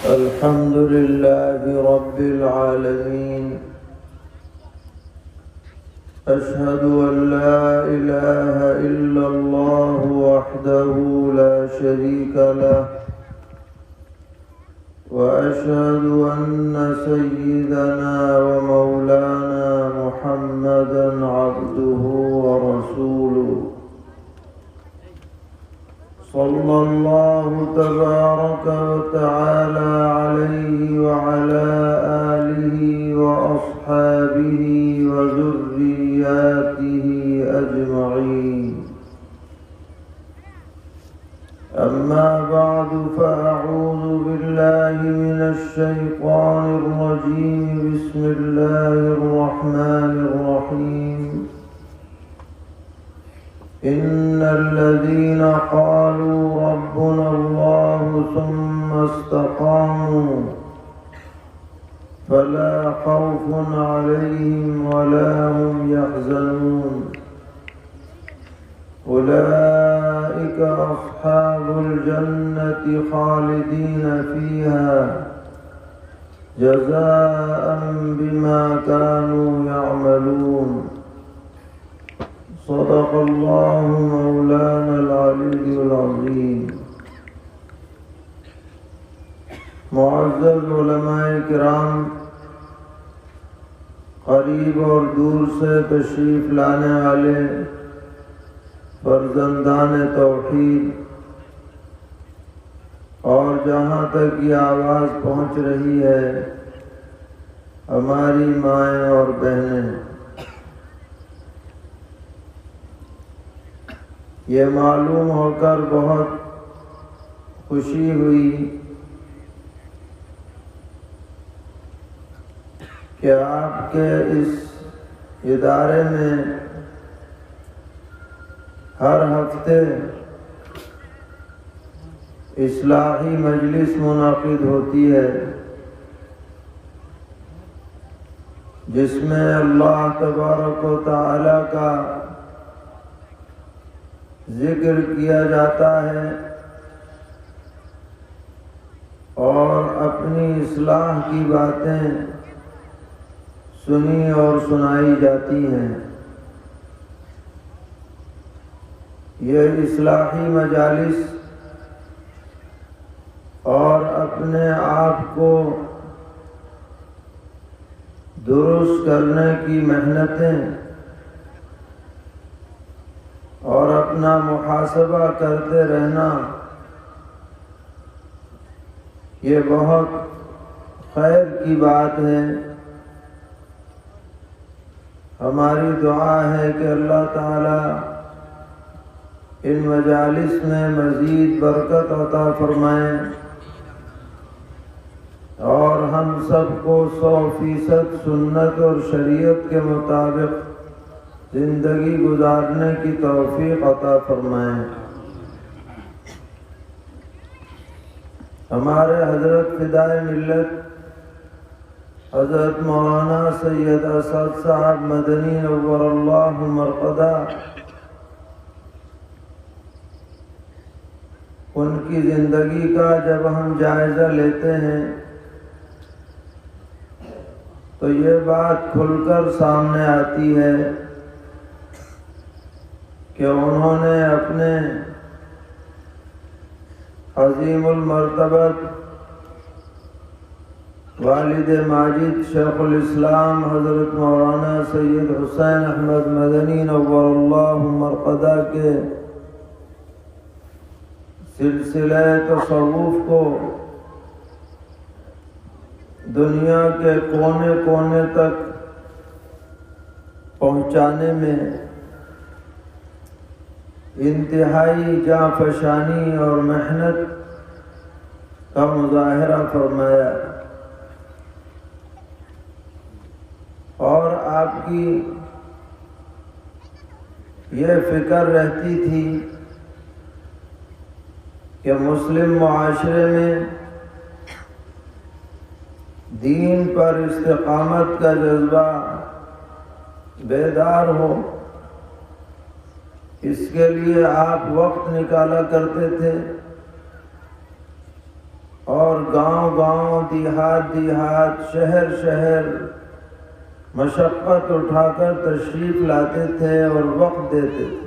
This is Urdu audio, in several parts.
الحمد لله رب العالمين، أشهد أن لا إله إلا الله وحده لا شريك له، وأشهد أن سيدنا ومولانا محمدا عبده ورسوله، صلى الله تبارك وتعالى عليه وعلى آله وأصحابه وذرياته أجمعين. أما بعد، فأعوذ بالله من الشيطان الرجيم. بسم الله الرحمن الرحيم. إن الذين قالوا ربنا الله ثم استقاموا فلا خوف عليهم ولا هم يحزنون، أولئك أصحاب الجنة خالدين فيها جزاء بما كانوا يعملون. صدق الله مولانا العلي العظيم. معزز علماء کرام، قریب اور دور سے تشریف لانے والے فرزندان توحید، اور جہاں تک یہ آواز پہنچ رہی ہے ہماری مائیں اور بہنیں، یہ معلوم ہو کر بہت خوشی ہوئی کہ آپ کے اس ادارے میں ہر ہفتے اصلاحی مجلس منعقد ہوتی ہے، جس میں اللہ تبارک و تعالی کا ذکر کیا جاتا ہے اور اپنی اصلاح کی باتیں سنی اور سنائی جاتی ہیں۔ یہ اصلاحی مجالس اور اپنے آپ کو درست کرنے کی محنتیں اور اپنا محاسبہ کرتے رہنا، یہ بہت خیر کی بات ہے۔ ہماری دعا ہے کہ اللہ تعالی ان مجالس میں مزید برکت عطا فرمائیں اور ہم سب کو 100% سنت اور شریعت کے مطابق زندگی گزارنے کی توفیق عطا فرمائیں۔ ہمارے حضرت فدائے ملت حضرت مولانا سید اسد صاحب مدنی نور اللہ مرقدہ، ان کی زندگی کا جب ہم جائزہ لیتے ہیں تو یہ بات کھل کر سامنے آتی ہے کہ انہوں نے اپنے عظیم المرتبت والد ماجد شیخ الاسلام حضرت مولانا سید حسین احمد مدنی نور اللہ مرقدہ کے سلسلہ تصوف کو دنیا کے کونے کونے تک پہنچانے میں انتہائی جانفشانی اور محنت کا مظاہرہ فرمایا، اور آپ کی یہ فکر رہتی تھی کہ مسلم معاشرے میں دین پر استقامت کا جذبہ بیدار ہو، اس کے لیے آپ وقت نکالا کرتے تھے اور گاؤں گاؤں، دیہات دیہات، شہر شہر مشقت اٹھا کر تشریف لاتے تھے اور وقت دیتے تھے۔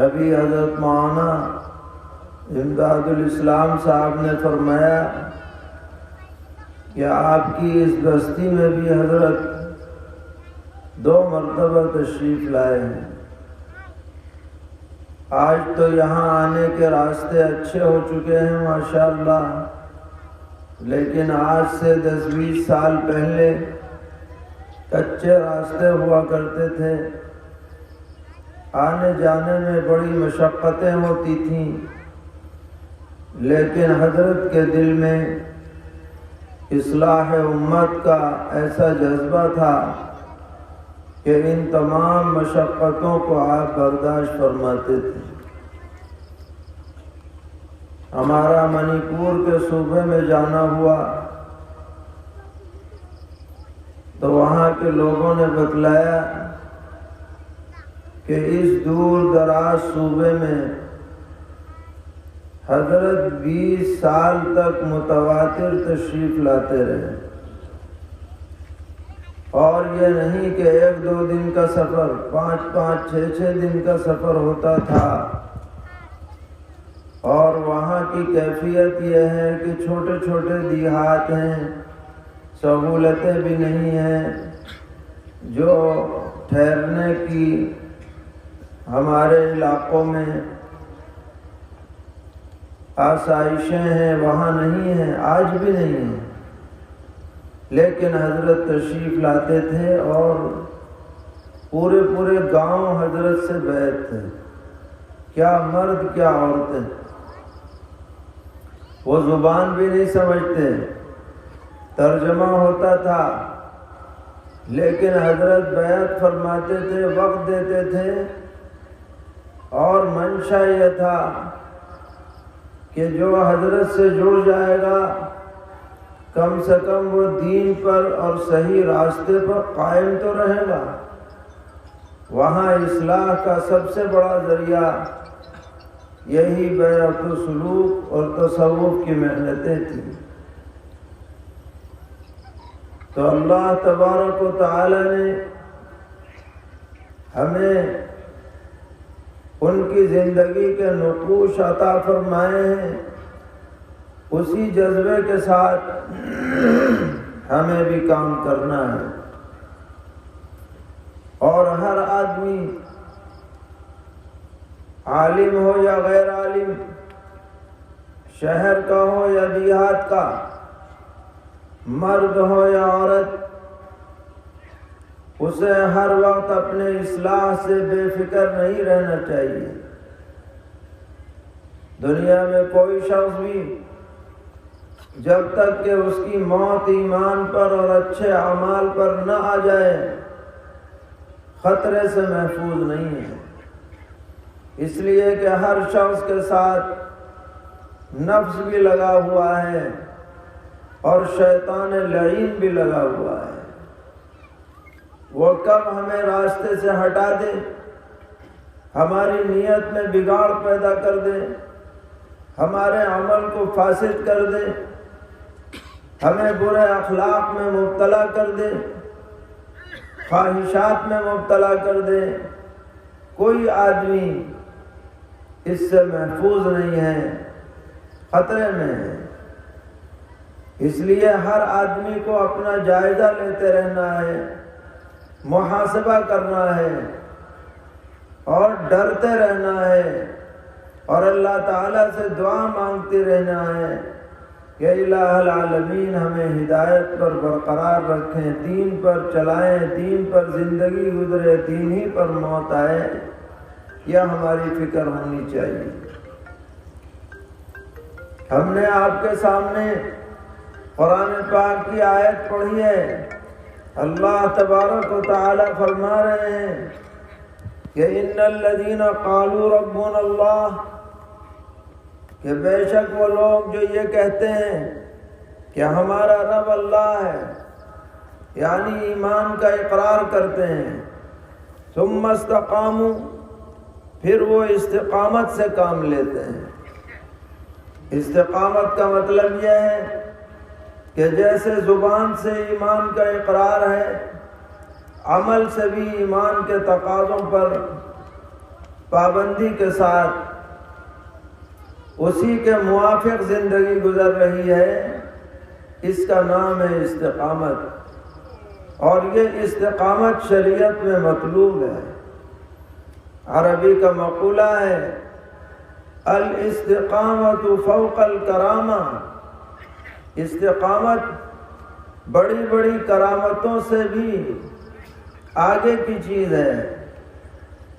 ابھی حضرت مولانا امداد الاسلام صاحب نے فرمایا کہ آپ کی اس بستی میں بھی حضرت 2 مرتبہ تشریف لائے ہیں۔ آج تو یہاں آنے کے راستے اچھے ہو چکے ہیں ماشاءاللہ، لیکن آج سے 10-20 سال پہلے کچے راستے ہوا کرتے تھے، آنے جانے میں بڑی مشقتیں ہوتی تھیں، لیکن حضرت کے دل میں اصلاح امت کا ایسا جذبہ تھا کہ ان تمام مشقتوں کو آپ برداشت فرماتے تھے۔ ہمارا منی پور کے صوبے میں جانا ہوا تو وہاں کے لوگوں نے بتلایا کہ اس دور دراز صوبے میں حضرت 20 سال تک متواتر تشریف لاتے رہے، اور یہ نہیں کہ 1-2 دن کا سفر، 5-5 6-6 دن کا سفر ہوتا تھا۔ اور وہاں کی کیفیت یہ ہے کہ چھوٹے چھوٹے دیہات ہیں، سہولتیں بھی نہیں ہیں، جو ٹھہرنے کی ہمارے علاقوں میں آسائشیں ہیں وہاں نہیں ہیں، آج بھی نہیں ہیں، لیکن حضرت تشریف لاتے تھے اور پورے پورے گاؤں حضرت سے بیعت تھے، کیا مرد کیا عورتیں، وہ زبان بھی نہیں سمجھتے، ترجمہ ہوتا تھا، لیکن حضرت بیعت فرماتے تھے، وقت دیتے تھے، اور منشا یہ تھا کہ جو حضرت سے جڑ جائے گا کم سے کم وہ دین پر اور صحیح راستے پر قائم تو رہے گا۔ وہاں اصلاح کا سب سے بڑا ذریعہ یہی بیعت و سلوک اور تصوف کی محنتیں تھیں۔ تو اللہ تبارک و تعالی نے ہمیں ان کی زندگی کے نقوش عطا فرمائے ہیں، اسی جذبے کے ساتھ ہمیں بھی کام کرنا ہے، اور ہر آدمی عالم ہو یا غیر عالم، شہر کا ہو یا دیہات کا، مرد ہو یا عورت، اسے ہر وقت اپنے اصلاح سے بے فکر نہیں رہنا چاہیے۔ دنیا میں کوئی شخص بھی جب تک کہ اس کی موت ایمان پر اور اچھے اعمال پر نہ آ جائے خطرے سے محفوظ نہیں ہے، اس لیے کہ ہر شخص کے ساتھ نفس بھی لگا ہوا ہے اور شیطان لعین بھی لگا ہوا ہے۔ وہ کب ہمیں راستے سے ہٹا دے، ہماری نیت میں بگاڑ پیدا کر دے، ہمارے عمل کو فاسد کر دے، ہمیں برے اخلاق میں مبتلا کر دے، خواہشات میں مبتلا کر دے، کوئی آدمی اس سے محفوظ نہیں ہے، خطرے میں ہے۔ اس لیے ہر آدمی کو اپنا جائزہ لیتے رہنا ہے، محاسبہ کرنا ہے، اور ڈرتے رہنا ہے، اور اللہ تعالیٰ سے دعا مانگتے رہنا ہے کہ الہ العالمین ہمیں ہدایت پر برقرار رکھیں، دین پر چلائیں، دین پر زندگی گزرے، دین ہی پر موت آئے، یہ ہماری فکر ہونی چاہیے۔ ہم نے آپ کے سامنے قرآن پاک کی آیت پڑھی ہے، اللہ تبارک و تعالی فرما رہے ہیں کہ ان الذین قالوا ربنا اللہ، کہ بے شک وہ لوگ جو یہ کہتے ہیں کہ ہمارا رب اللہ ہے، یعنی ایمان کا اقرار کرتے ہیں، ثم استقاموا، پھر وہ استقامت سے کام لیتے ہیں، استقامت کا مطلب یہ ہے کہ جیسے زبان سے ایمان کا اقرار ہے، عمل سے بھی ایمان کے تقاضوں پر پابندی کے ساتھ اسی کے موافق زندگی گزر رہی ہے، اس کا نام ہے استقامت۔ اور یہ استقامت شریعت میں مطلوب ہے۔ عربی کا مقولہ ہے الاستقامت فوق الکرامہ، استقامت بڑی بڑی کرامتوں سے بھی آگے کی چیز ہے،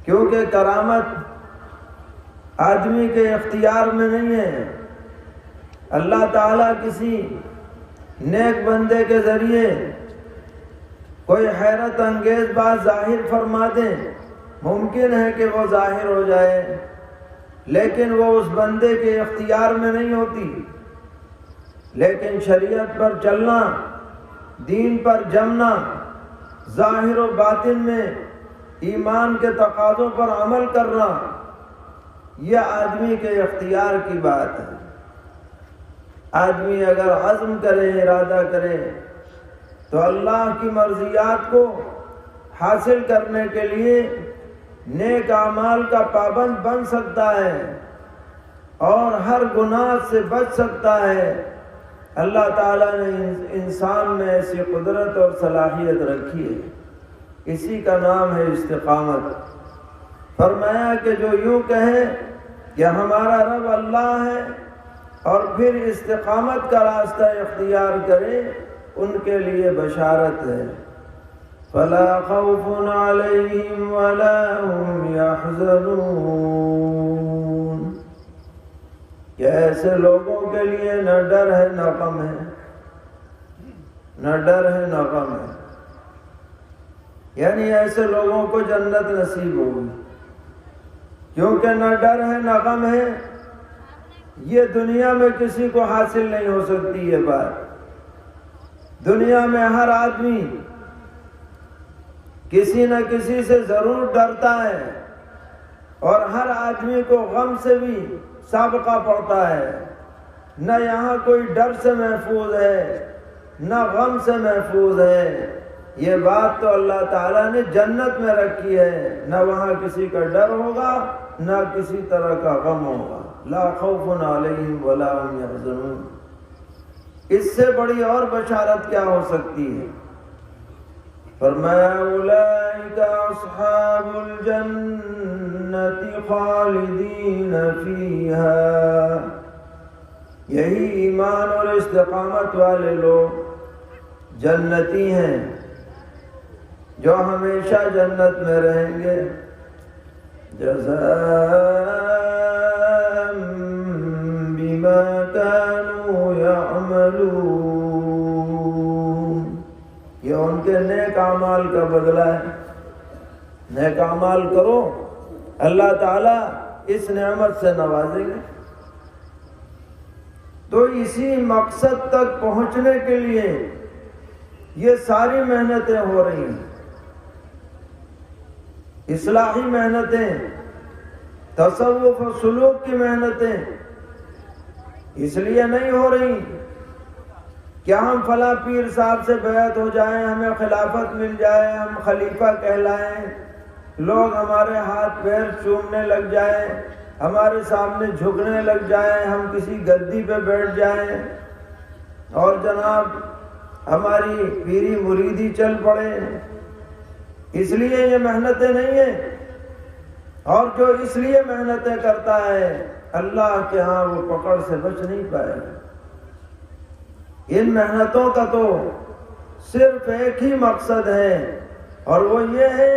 کیونکہ کرامت آدمی کے اختیار میں نہیں ہے۔ اللہ تعالیٰ کسی نیک بندے کے ذریعے کوئی حیرت انگیز بات ظاہر فرما دیں، ممکن ہے کہ وہ ظاہر ہو جائے، لیکن وہ اس بندے کے اختیار میں نہیں ہوتی۔ لیکن شریعت پر چلنا، دین پر جمنا، ظاہر و باطن میں ایمان کے تقاضوں پر عمل کرنا، یہ آدمی کے اختیار کی بات ہے۔ آدمی اگر عزم کرے، ارادہ کرے، تو اللہ کی مرضیات کو حاصل کرنے کے لیے نیک اعمال کا پابند بن سکتا ہے اور ہر گناہ سے بچ سکتا ہے۔ اللہ تعالیٰ نے انسان میں ایسی قدرت اور صلاحیت رکھی ہے، اسی کا نام ہے استقامت۔ فرمایا کہ جو یوں کہے کہ ہمارا رب اللہ ہے اور پھر استقامت کا راستہ اختیار کرے، ان کے لیے بشارت ہے۔ فَلَا خَوْفٌ عَلَيْهِمْ وَلَا هُمْ يَحْزَنُونَ، کہ ایسے لوگوں کے لیے نہ ڈر ہے نہ غم ہے، نہ ڈر ہے نہ غم ہے، یعنی ایسے لوگوں کو جنت نصیب ہوگی، کیونکہ نہ ڈر ہے نہ غم ہے۔ یہ دنیا میں کسی کو حاصل نہیں ہو سکتی یہ بات۔ دنیا میں ہر آدمی کسی نہ کسی سے ضرور ڈرتا ہے، اور ہر آدمی کو غم سے بھی سابقہ پڑتا ہے۔ نہ یہاں کوئی ڈر سے محفوظ ہے، نہ غم سے محفوظ ہے۔ یہ بات تو اللہ تعالیٰ نے جنت میں رکھی ہے، نہ وہاں کسی کا ڈر ہوگا نہ کسی طرح کا غم ہوگا۔ لا خوف علیہم ولا هم يحزنون، اس سے بڑی اور بشارت کیا ہو سکتی ہے؟ فرمایا اولئک اصحاب الجنة خالدین فیہا، یہی ایمان اور استقامت والے لوگ جنتی ہیں جو ہمیشہ جنت میں رہیں گے۔ جزاء بما كانوا يعملون، یہ ان کے نیک اعمال کا بدلہ ہے۔ نیک اعمال کرو، اللہ تعالیٰ اس نعمت سے نوازیں گے۔ تو اسی مقصد تک پہنچنے کے لیے یہ ساری محنتیں ہو رہی ہیں، اصلاحی محنتیں، تصوف و سلوک کی محنتیں اس لیے نہیں ہو رہی کہ ہم فلاں پیر صاحب سے بیعت ہو جائیں، ہمیں خلافت مل جائے، ہم خلیفہ کہلائیں، لوگ ہمارے ہاتھ پیر چومنے لگ جائیں، ہمارے سامنے جھکنے لگ جائیں، ہم کسی گدی پہ بیٹھ جائیں اور جناب ہماری پیری مریدی چل پڑے۔ اس لیے یہ محنتیں نہیں ہیں، اور جو اس لیے محنتیں کرتا ہے اللہ کے ہاں وہ پکڑ سے بچ نہیں پائے گا۔ ان محنتوں کا تو صرف ایک ہی مقصد ہے، اور وہ یہ ہے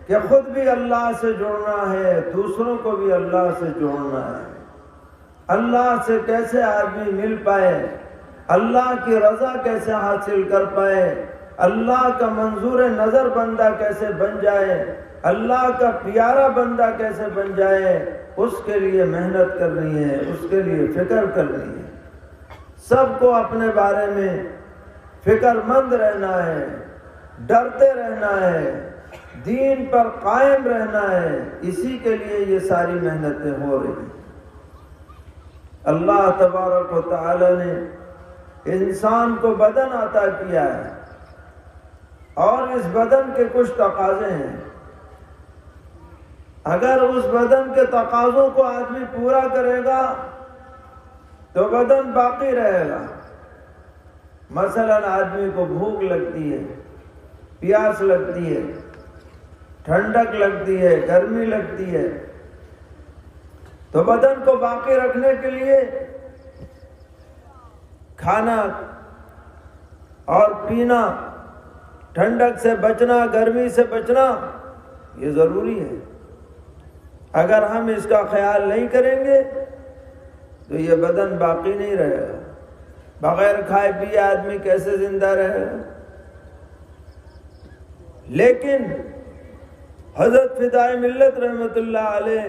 کہ خود بھی اللہ سے جڑنا ہے، دوسروں کو بھی اللہ سے جوڑنا ہے۔ اللہ سے کیسے آدمی مل پائے، اللہ کی رضا کیسے حاصل کر پائے، اللہ کا منظور نظر بندہ کیسے بن جائے، اللہ کا پیارا بندہ کیسے بن جائے، اس کے لیے محنت کرنی ہے، اس کے لیے فکر کرنی ہے۔ سب کو اپنے بارے میں فکر مند رہنا ہے، ڈرتے رہنا ہے، دین پر قائم رہنا ہے، اسی کے لیے یہ ساری محنتیں ہو رہی ہیں۔ اللہ تبارک و تعالی نے انسان کو بدن عطا کیا ہے، اور اس بدن کے کچھ تقاضے ہیں۔ اگر اس بدن کے تقاضوں کو آدمی پورا کرے گا تو بدن باقی رہے گا۔ مثلا آدمی کو بھوک لگتی ہے، پیاس لگتی ہے، ٹھنڈک لگتی ہے، گرمی لگتی ہے، تو بدن کو باقی رکھنے کے لیے کھانا اور پینا، ٹھنڈک سے بچنا، گرمی سے بچنا، یہ ضروری ہے۔ اگر ہم اس کا خیال نہیں کریں گے تو یہ بدن باقی نہیں رہے گا۔ بغیر کھائے پیے آدمی کیسے زندہ رہے گا؟ لیکن حضرت فدائے ملت رحمت اللہ علیہ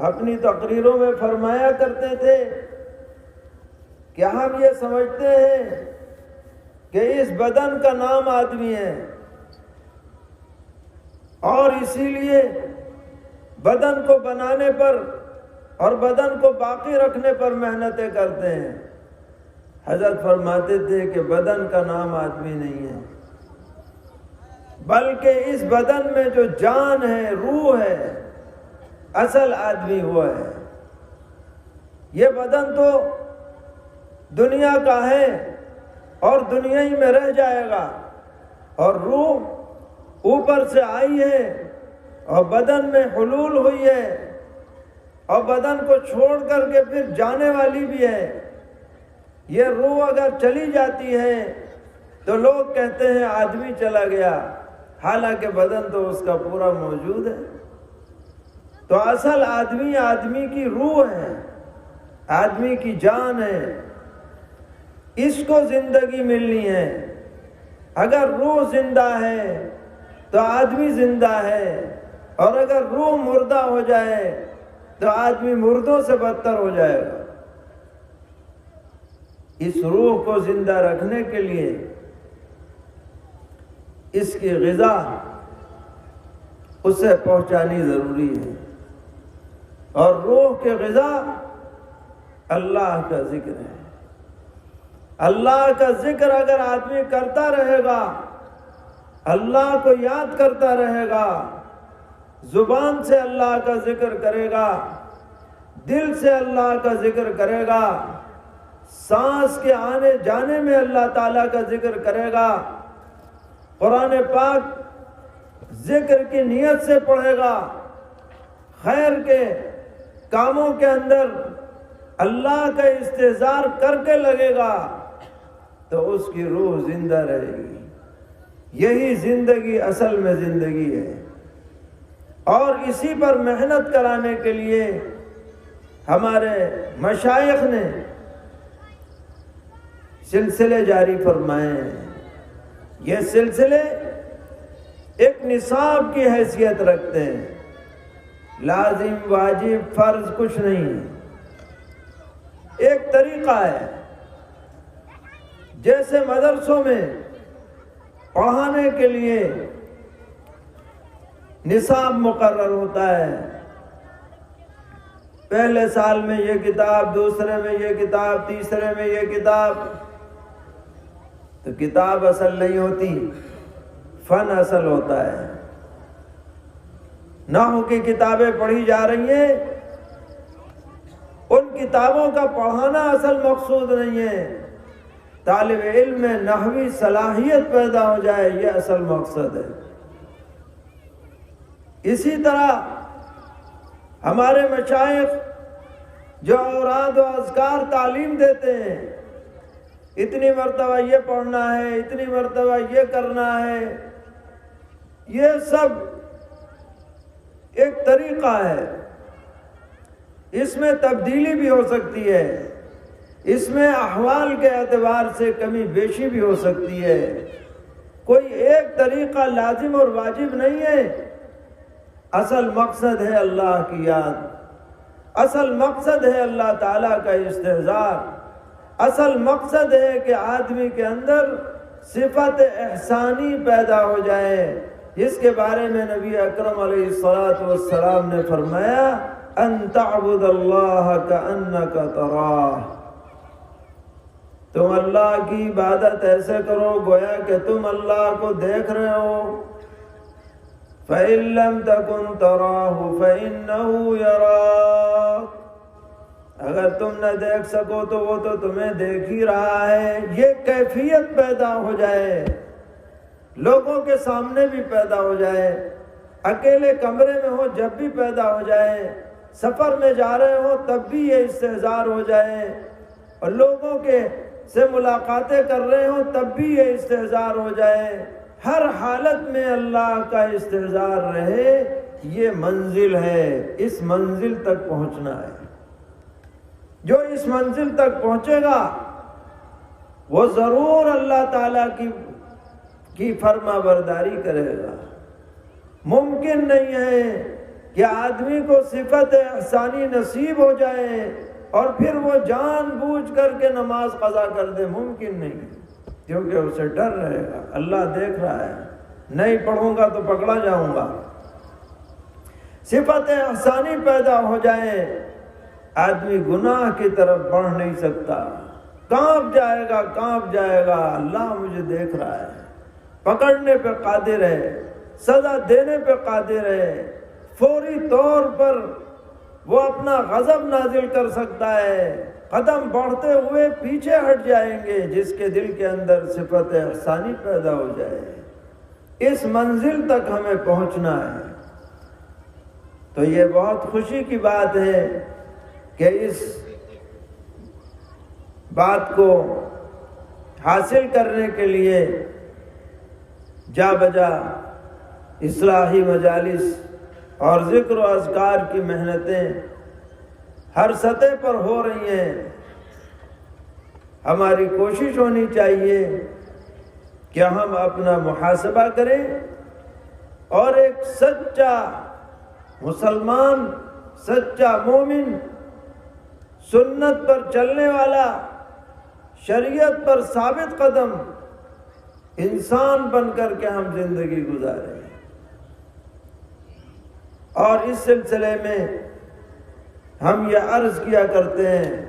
اپنی تقریروں میں فرمایا کرتے تھے کہ ہم یہ سمجھتے ہیں کہ اس بدن کا نام آدمی ہے، اور اسی لیے بدن کو بنانے پر اور بدن کو باقی رکھنے پر محنتیں کرتے ہیں۔ حضرت فرماتے تھے کہ بدن کا نام آدمی نہیں ہے، بلکہ اس بدن میں جو جان ہے، روح ہے، اصل آدمی وہ ہے۔ یہ بدن تو دنیا کا ہے اور دنیا ہی میں رہ جائے گا، اور روح اوپر سے آئی ہے اور بدن میں حلول ہوئی ہے، اور بدن کو چھوڑ کر کے پھر جانے والی بھی ہے۔ یہ روح اگر چلی جاتی ہے تو لوگ کہتے ہیں آدمی چلا گیا، حالانکہ بدن تو اس کا پورا موجود ہے۔ تو اصل آدمی آدمی کی روح ہے، آدمی کی جان ہے، اس کو زندگی ملنی ہے۔ اگر روح زندہ ہے تو آدمی زندہ ہے، اور اگر روح مردہ ہو جائے تو آدمی مردوں سے بدتر ہو جائے گا۔ اس روح کو زندہ رکھنے کے لیے اس کی غذا اسے پہنچانی ضروری ہے، اور روح کی غذا اللہ کا ذکر ہے۔ اللہ کا ذکر اگر آدمی کرتا رہے گا، اللہ کو یاد کرتا رہے گا، زبان سے اللہ کا ذکر کرے گا، دل سے اللہ کا ذکر کرے گا، سانس کے آنے جانے میں اللہ تعالیٰ کا ذکر کرے گا، قرآن پاک ذکر کی نیت سے پڑھے گا، خیر کے کاموں کے اندر اللہ کا استحضار کر کے لگے گا، تو اس کی روح زندہ رہے گی۔ یہی زندگی اصل میں زندگی ہے، اور اسی پر محنت کرانے کے لیے ہمارے مشائخ نے سلسلے جاری فرمائے ہیں۔ یہ سلسلے ایک نصاب کی حیثیت رکھتے ہیں، لازم واجب فرض کچھ نہیں ہے، ایک طریقہ ہے۔ جیسے مدرسوں میں پڑھانے کے لیے نصاب مقرر ہوتا ہے، پہلے سال میں یہ کتاب، دوسرے میں یہ کتاب، تیسرے میں یہ کتاب، تو کتاب اصل نہیں ہوتی، فن اصل ہوتا ہے۔ نحو کی کتابیں پڑھی جا رہی ہیں، ان کتابوں کا پڑھانا اصل مقصود نہیں ہے، طالب علم میں نحوی صلاحیت پیدا ہو جائے، یہ اصل مقصد ہے۔ اسی طرح ہمارے مشائخ جو اوراد و اذکار تعلیم دیتے ہیں، اتنی مرتبہ یہ پڑھنا ہے، اتنی مرتبہ یہ کرنا ہے، یہ سب ایک طریقہ ہے۔ اس میں تبدیلی بھی ہو سکتی ہے، اس میں احوال کے اعتبار سے کمی بیشی بھی ہو سکتی ہے، کوئی ایک طریقہ لازم اور واجب نہیں ہے۔ اصل مقصد ہے اللہ کی یاد، اصل مقصد ہے اللہ تعالیٰ کا استحضار، اصل مقصد ہے کہ آدمی کے اندر صفت احسانی پیدا ہو جائے، جس کے بارے میں نبی اکرم علیہ الصلوۃ والسلام نے فرمایا ان تعبد اللہ کأنک تراہ، تم اللہ کی عبادت ایسے کرو گویا کہ تم اللہ کو دیکھ رہے ہو۔ فَإِن لَّمْ تَكُن تَرَاهُ فَإِنَّهُ يَرَاكَ، اگر تم نہ دیکھ سکو تو وہ تو تمہیں دیکھ ہی رہا ہے۔ یہ کیفیت پیدا ہو جائے، لوگوں کے سامنے بھی پیدا ہو جائے، اکیلے کمرے میں ہو جب بھی پیدا ہو جائے، سفر میں جا رہے ہو تب بھی یہ استحضار ہو جائے، اور لوگوں کے سے ملاقاتیں کر رہے ہو تب بھی یہ استحضار ہو جائے، ہر حالت میں اللہ کا استحضار رہے۔ یہ منزل ہے، اس منزل تک پہنچنا ہے۔ جو اس منزل تک پہنچے گا وہ ضرور اللہ تعالیٰ کی فرما برداری کرے گا۔ ممکن نہیں ہے کہ آدمی کو صفت احسانی نصیب ہو جائے اور پھر وہ جان بوجھ کر کے نماز قضا کر دے، ممکن نہیں، کیونکہ اسے ڈر رہے گا، اللہ دیکھ رہا ہے، نہیں پڑھوں گا تو پکڑا جاؤں گا۔ صفت احسانی پیدا ہو جائے، آدمی گناہ کی طرف بڑھ نہیں سکتا، کانپ جائے گا، اللہ مجھے دیکھ رہا ہے، پکڑنے پہ قادر ہے، سزا دینے پہ قادر ہے، فوری طور پر وہ اپنا غضب نازل کر سکتا ہے، قدم بڑھتے ہوئے پیچھے ہٹ جائیں گے جس کے دل کے اندر صفت احسانی پیدا ہو جائے۔ اس منزل تک ہمیں پہنچنا ہے، تو یہ بہت خوشی کی بات ہے کہ اس بات کو حاصل کرنے کے لیے جا بجا اصلاحی مجالس اور ذکر و اذکار کی محنتیں ہر سطح پر ہو رہی ہیں۔ ہماری کوشش ہونی چاہیے کہ ہم اپنا محاسبہ کریں اور ایک سچا مسلمان، سچا مومن، سنت پر چلنے والا، شریعت پر ثابت قدم انسان بن کر کے ہم زندگی گزاریں۔ اور اس سلسلے میں ہم یہ عرض کیا کرتے ہیں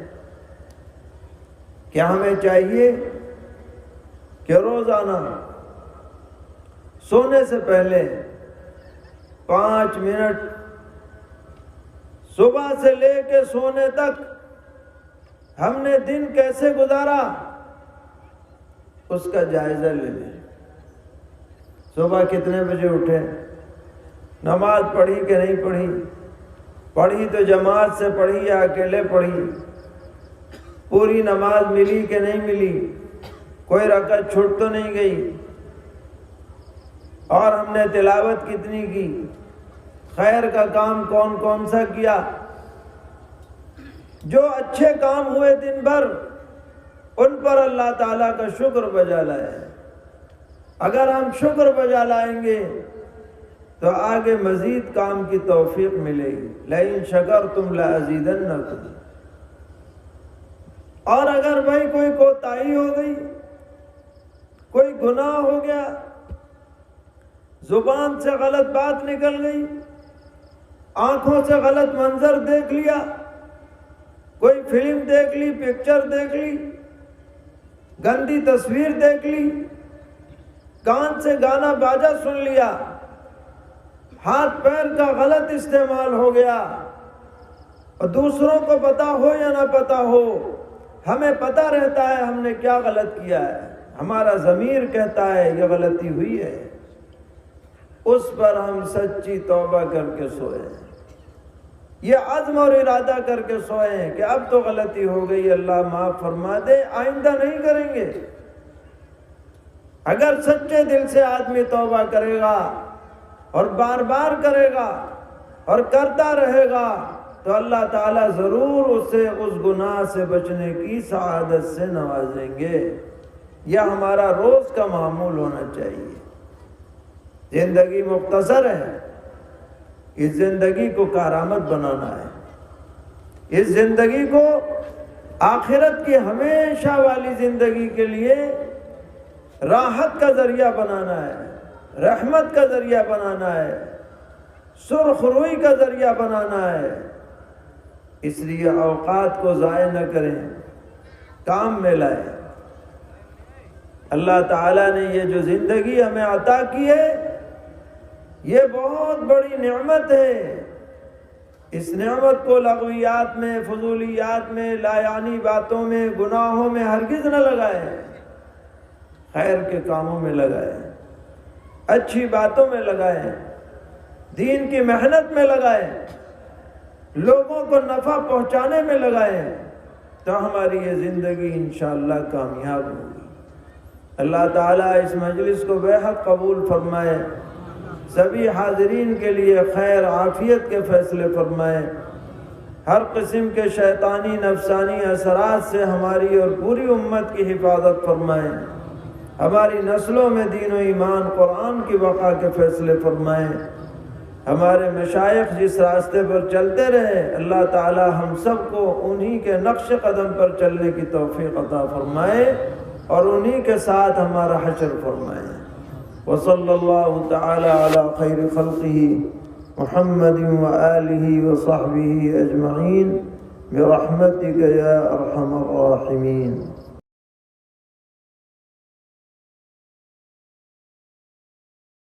کہ ہمیں چاہیے کہ روزانہ سونے سے پہلے 5 منٹ صبح سے لے کے سونے تک ہم نے دن کیسے گزارا اس کا جائزہ لے لیں۔ صبح کتنے بجے اٹھے، نماز پڑھی کہ نہیں پڑھی، پڑھی تو جماعت سے پڑھی یا اکیلے پڑھی، پوری نماز ملی کہ نہیں ملی، کوئی رکعت چھوٹ تو نہیں گئی، اور ہم نے تلاوت کتنی کی، خیر کا کام کون کون سا کیا۔ جو اچھے کام ہوئے دن بھر ان پر اللہ تعالیٰ کا شکر بجا لائے۔ اگر ہم شکر بجا لائیں گے تو آگے مزید کام کی توفیق ملے گی۔ لئن شکرتم لأزیدنکم۔ اور اگر بھائی کوئی کوتاہی ہو گئی، کوئی گناہ ہو گیا، زبان سے غلط بات نکل گئی، آنکھوں سے غلط منظر دیکھ لیا، کوئی فلم دیکھ لی، پکچر دیکھ لی، گندی تصویر دیکھ لی، کان سے گانا باجا سن لیا، ہاتھ پیر کا غلط استعمال ہو گیا، اور دوسروں کو پتا ہو یا نہ پتا ہو، ہمیں پتا رہتا ہے ہم نے کیا غلط کیا ہے، ہمارا ضمیر کہتا ہے یہ غلطی ہوئی ہے، اس پر ہم سچی توبہ کر کے سوئیں، یہ عزم اور ارادہ کر کے سوئیں کہ اب تو غلطی ہو گئی، اللہ معاف فرما دے، آئندہ نہیں کریں گے۔ اگر سچے دل سے آدمی توبہ کرے گا اور بار بار کرے گا اور کرتا رہے گا تو اللہ تعالیٰ ضرور اسے اس گناہ سے بچنے کی سعادت سے نوازیں گے۔ یہ ہمارا روز کا معمول ہونا چاہیے۔ زندگی مختصر ہے، اس زندگی کو کارآمد بنانا ہے، اس زندگی کو آخرت کی ہمیشہ والی زندگی کے لیے راحت کا ذریعہ بنانا ہے، رحمت کا ذریعہ بنانا ہے، سرخ روئی کا ذریعہ بنانا ہے، اس لیے اوقات کو ضائع نہ کریں، کام میں لائیں۔ اللہ تعالیٰ نے یہ جو زندگی ہمیں عطا کی ہے یہ بہت بڑی نعمت ہے۔ اس نعمت کو لغویات میں، فضولیات میں، لا یعنی باتوں میں، گناہوں میں ہرگز نہ لگائیں، خیر کے کاموں میں لگائیں، اچھی باتوں میں لگائیں، دین کی محنت میں لگائیں، لوگوں کو نفع پہنچانے میں لگائیں، تو ہماری یہ زندگی انشاءاللہ کامیاب ہوگی۔ اللہ تعالیٰ اس مجلس کو بے حد قبول فرمائے، سبھی حاضرین کے لیے خیر عافیت کے فیصلے فرمائے، ہر قسم کے شیطانی نفسانی اثرات سے ہماری اور پوری امت کی حفاظت فرمائے، ہماری نسلوں میں دین و ایمان قرآن کی بقا کے فیصلے فرمائے۔ ہمارے مشائخ جس راستے پر چلتے رہے اللہ تعالی ہم سب کو انہی کے نقش قدم پر چلنے کی توفیق عطا فرمائے اور انہی کے ساتھ ہمارا حشر فرمائے۔ وصلی اللہ تعالی علی خیر خلقہ محمد وآلہ وصحبہ اجمعین برحمتک یا ارحم الراحمین۔